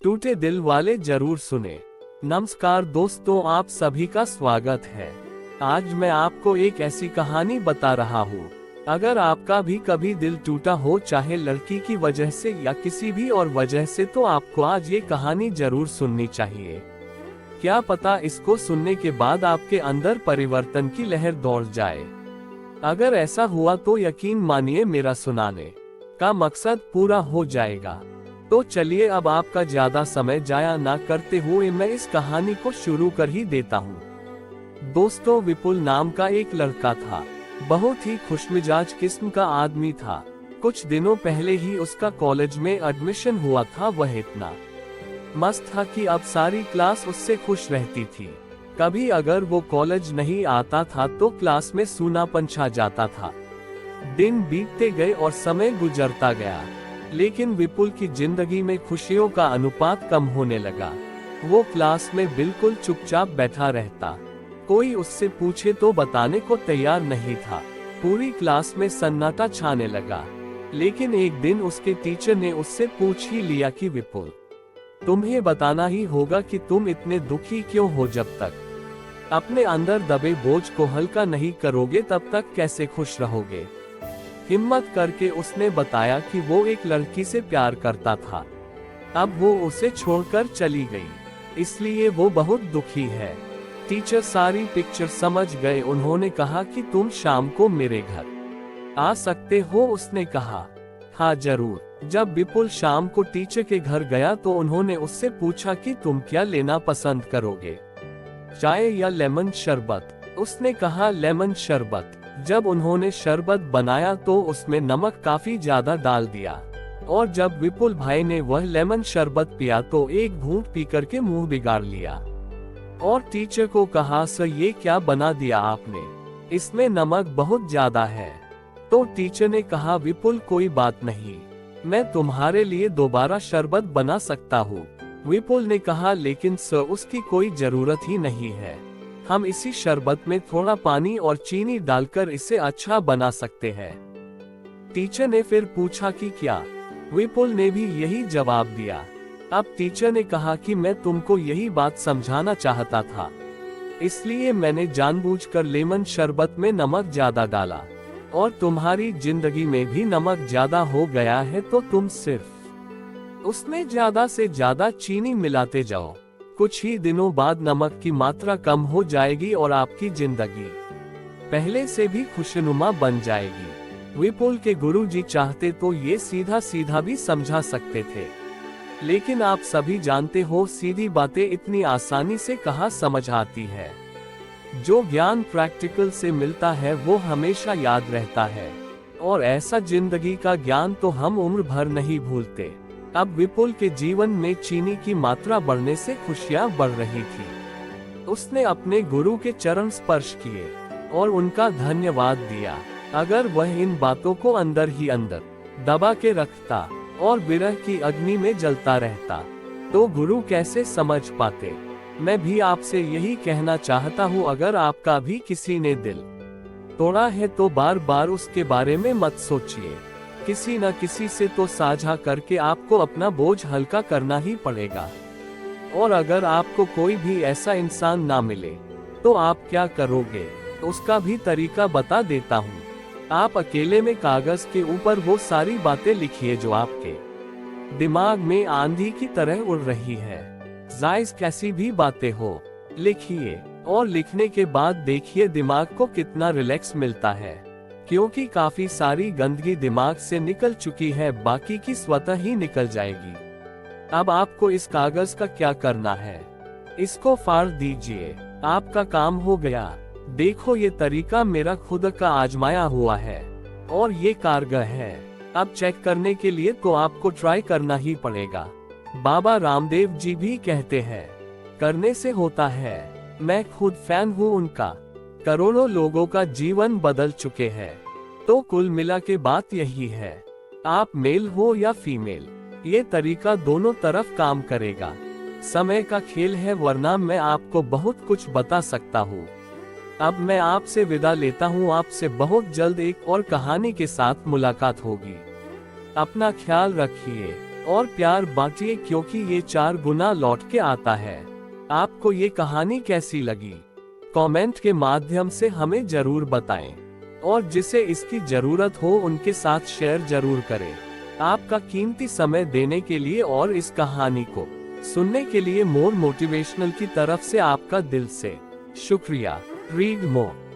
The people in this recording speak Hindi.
टूटे दिल वाले जरूर सुने। नमस्कार दोस्तों, आप सभी का स्वागत है। आज मैं आपको एक ऐसी कहानी बता रहा हूँ। अगर आपका भी कभी दिल टूटा हो, चाहे लड़की की वजह से या किसी भी और वजह से, तो आपको आज ये कहानी जरूर सुननी चाहिए। क्या पता इसको सुनने के बाद आपके अंदर परिवर्तन की लहर दौड़ जाए। अगर ऐसा हुआ तो यकीन मानिए मेरा सुनाने का मकसद पूरा हो जाएगा। तो चलिए अब आपका ज्यादा समय जाया ना करते हुए मैं इस कहानी को शुरू कर ही देता हूँ। दोस्तों, विपुल नाम का एक लड़का था। बहुत ही खुशमिजाज किस्म का आदमी था। कुछ दिनों पहले ही उसका कॉलेज में एडमिशन हुआ था। वह इतना मस्त था कि अब सारी क्लास उससे खुश रहती थी। कभी अगर वो कॉलेज नहीं आता था तो क्लास में सूनापन छा जाता था। दिन बीतते गए और समय गुजरता गया, लेकिन विपुल की जिंदगी में खुशियों का अनुपात कम होने लगा। वो क्लास में बिल्कुल चुपचाप बैठा रहता। कोई उससे पूछे तो बताने को तैयार नहीं था। पूरी क्लास में सन्नाटा छाने लगा। लेकिन एक दिन उसके टीचर ने उससे पूछ ही लिया कि विपुल, तुम्हें बताना ही होगा कि तुम इतने दुखी क्यों हो। जब तक अपने अंदर दबे बोझ को हल्का नहीं करोगे तब तक कैसे खुश रहोगे। हिम्मत करके उसने बताया कि वो एक लड़की से प्यार करता था। अब वो उसे छोड़कर चली गई, इसलिए वो बहुत दुखी है। टीचर सारी पिक्चर समझ गए। उन्होंने कहा कि तुम शाम को मेरे घर आ सकते हो। उसने कहा, हाँ जरूर। जब विपुल शाम को टीचर के घर गया तो उन्होंने उससे पूछा कि तुम क्या लेना पसंद करोगे, चाय या लेमन शरबत। उसने कहा लेमन शरबत। जब उन्होंने शरबत बनाया तो उसमें नमक काफी ज्यादा डाल दिया, और जब विपुल भाई ने वह लेमन शरबत पिया तो एक घूंट पीकर के मुंह बिगाड़ लिया और टीचर को कहा, सर ये क्या बना दिया आपने, इसमें नमक बहुत ज्यादा है। तो टीचर ने कहा, विपुल कोई बात नहीं, मैं तुम्हारे लिए दोबारा शरबत बना सकता हूँ। विपुल ने कहा, लेकिन सर उसकी कोई जरूरत ही नहीं है, हम इसी शरबत में थोड़ा पानी और चीनी डालकर इसे अच्छा बना सकते हैं। टीचर ने फिर पूछा कि क्या। विपुल ने भी यही जवाब दिया। अब टीचर ने कहा कि मैं तुमको यही बात समझाना चाहता था, इसलिए मैंने जानबूझकर लेमन शरबत में नमक ज्यादा डाला, और तुम्हारी जिंदगी में भी नमक ज्यादा हो गया है तो तुम सिर्फ उसमें ज्यादा से ज्यादा चीनी मिलाते जाओ। कुछ ही दिनों बाद नमक की मात्रा कम हो जाएगी और आपकी जिंदगी पहले से भी खुशनुमा बन जाएगी। विपुल के गुरुजी चाहते तो ये सीधा सीधा भी समझा सकते थे, लेकिन आप सभी जानते हो सीधी बातें इतनी आसानी से कहाँ समझ आती है। जो ज्ञान प्रैक्टिकल से मिलता है वो हमेशा याद रहता है, और ऐसा जिंदगी का ज्ञान तो हम उम्र भर नहीं भूलते। अब विपुल के जीवन में चीनी की मात्रा बढ़ने से खुशियां बढ़ रही थी। उसने अपने गुरु के चरण स्पर्श किए और उनका धन्यवाद दिया। अगर वह इन बातों को अंदर ही अंदर दबा के रखता और विरह की अग्नि में जलता रहता तो गुरु कैसे समझ पाते। मैं भी आपसे यही कहना चाहता हूँ, अगर आपका भी किसी ने दिल तोड़ा है तो बार बार उसके बारे में मत सोचिए। किसी न किसी से तो साझा करके आपको अपना बोझ हल्का करना ही पड़ेगा। और अगर आपको कोई भी ऐसा इंसान ना मिले तो आप क्या करोगे, उसका भी तरीका बता देता हूँ। आप अकेले में कागज के ऊपर वो सारी बातें लिखिए जो आपके दिमाग में आंधी की तरह उड़ रही है। जायज कैसी भी बातें हो, लिखिए, और लिखने के बाद देखिए दिमाग को कितना रिलैक्स मिलता है, क्योंकि काफी सारी गंदगी दिमाग से निकल चुकी है, बाकी की स्वतः ही निकल जाएगी। अब आपको इस कागज का क्या करना है, इसको फाड़ दीजिए, आपका काम हो गया। देखो ये तरीका मेरा खुद का आजमाया हुआ है और ये कारगर है। अब चेक करने के लिए तो आपको ट्राई करना ही पड़ेगा। बाबा रामदेव जी भी कहते हैं, करने से होता है। मैं खुद फैन हूँ उनका। करोड़ों लोगों का जीवन बदल चुके हैं। तो कुल मिला के बात यही है, आप मेल हो या फीमेल, ये तरीका दोनों तरफ काम करेगा। समय का खेल है, वरना मैं आपको बहुत कुछ बता सकता हूँ। अब मैं आपसे विदा लेता हूँ। आपसे बहुत जल्द एक और कहानी के साथ मुलाकात होगी। अपना ख्याल रखिए और प्यार बांटिए क्योंकि ये 4 गुना लौट के आता है। आपको ये कहानी कैसी लगी? कमेंट के माध्यम से हमें जरूर बताएं और जिसे इसकी जरूरत हो उनके साथ शेयर जरूर करें। आपका कीमती समय देने के लिए और इस कहानी को सुनने के लिए मोर मोटिवेशनल की तरफ से आपका दिल से शुक्रिया। Read more.